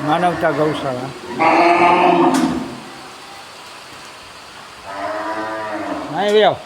માનવતા ગૌશાળા નહીં વ્યાવ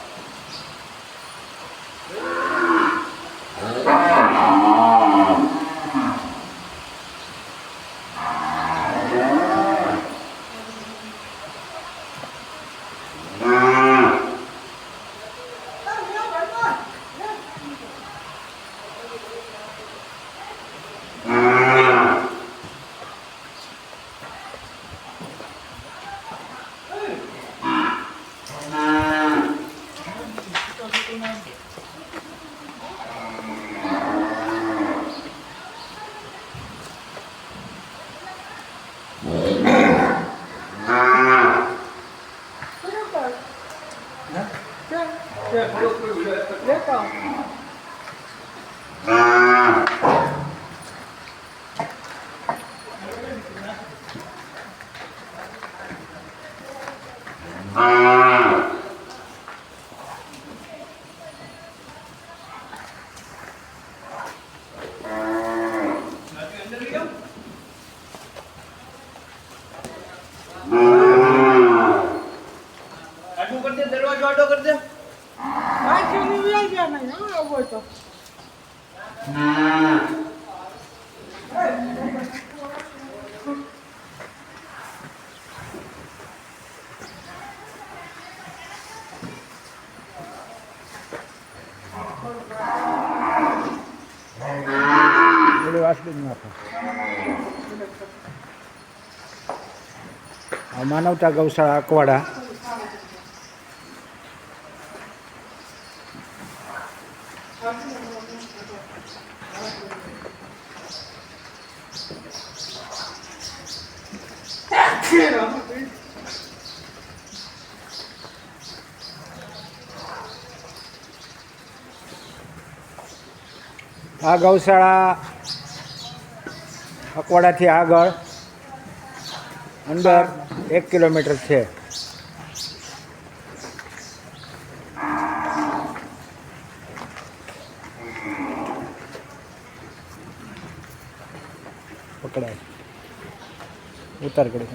दरवाजा ऑटो कर दे માનવતા ગૌશાળા અકવાડા આ ગૌશાળા અકવાડાથી આગળ અંદર 1 કિલોમીટર છે. પકડાય ઉતાર કરી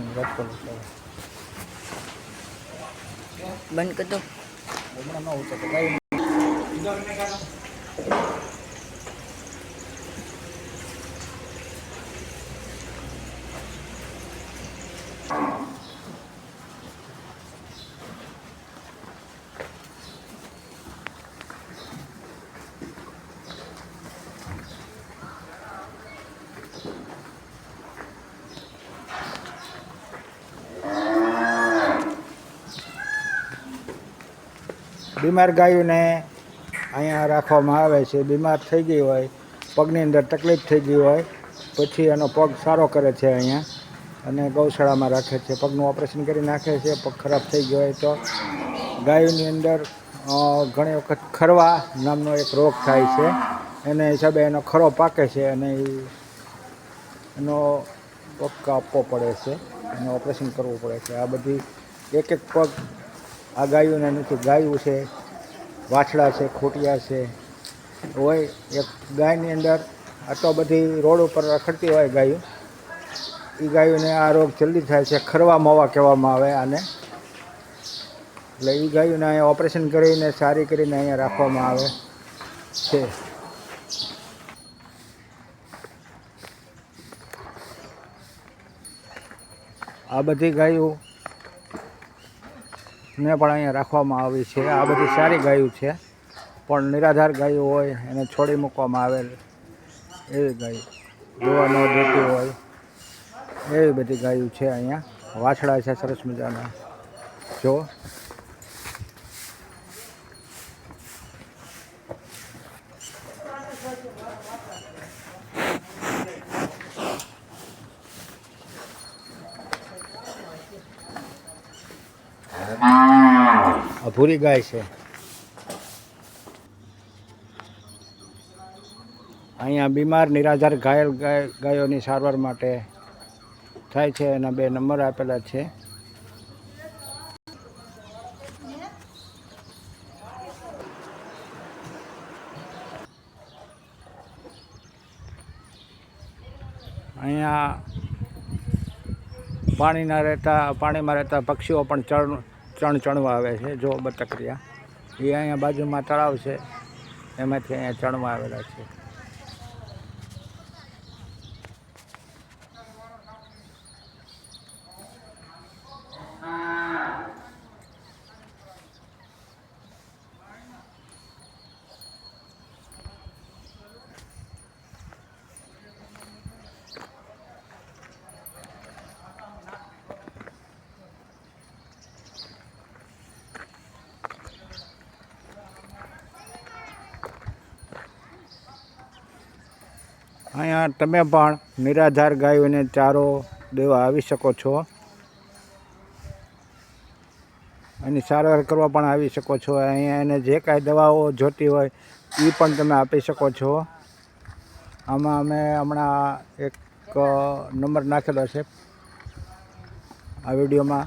બંધ કર દો. હમણાં ન ઉતરતો કાંઈ બીમાર ગાયોને અહીંયા રાખવામાં આવે છે. બીમાર થઈ ગઈ હોય, પગની અંદર તકલીફ થઈ ગઈ હોય, પછી એનો પગ સારો કરે છે અહીંયા અને ગૌશાળામાં રાખે છે. પગનું ઓપરેશન કરી નાખે છે. પગ ખરાબ થઈ ગયો હોય તો ગાયોની અંદર ઘણી વખત ખરવા નામનો એક રોગ થાય છે. એને હિસાબે એનો ખરો પાકે છે અને એનો પગ કાપવો પડે છે, એનું ઓપરેશન કરવું પડે છે. આ બધી એક એક પગ આ ગાયોને નથી. ગાયું છે, વાછડા છે, ખોટિયા છે હોય. એક ગાયની અંદર આટલો બધી રોડ ઉપર રખડતી હોય ગાયો, એ ગાયોને આ રોગ જલ્દી થાય છે. ખરવા મોવા કહેવામાં આવે આને. એટલે એ ગાયોને અહીંયા ઓપરેશન કરીને સારી કરીને અહીંયા રાખવામાં આવે છે. આ બધી ગાયો ને પણ અહીંયા રાખવામાં આવી છે. આ બધી સારી ગાયો છે, પણ નિરાધાર ગાયો હોય એને છોડી મૂકવામાં આવેલ એવી ગાયો, જોવા ન દેતી હોય એવી બધી ગાયો છે. અહીંયા વાછડા છે સરસ મજાના. જો ભૂરી ગાય છે. અહીંયા બીમાર નિરાધાર ઘાયલ ગાયોની સારવાર માટે થાય છે. એના 2 નંબર આપેલા છે. અહીંયા પાણીમાં રહેતા પક્ષીઓ પણ ચણવા આવે છે. જો બતકરિયા એ અહીંયા બાજુમાં તળાવ છે, એમાંથી અહીંયા ચણવા આવેલા છે. અહીંયા તમે પણ નિરાધાર ગાયોને ચારો દેવા આવી શકો છો. એની સારવાર કરવા પણ આવી શકો છો. અહીંયા એને જે કાંઈ દવાઓ જોતી હોય એ પણ તમે આપી શકો છો. આમાં અમે હમણાં એક નંબર નાખેલો છે આ વિડીયોમાં.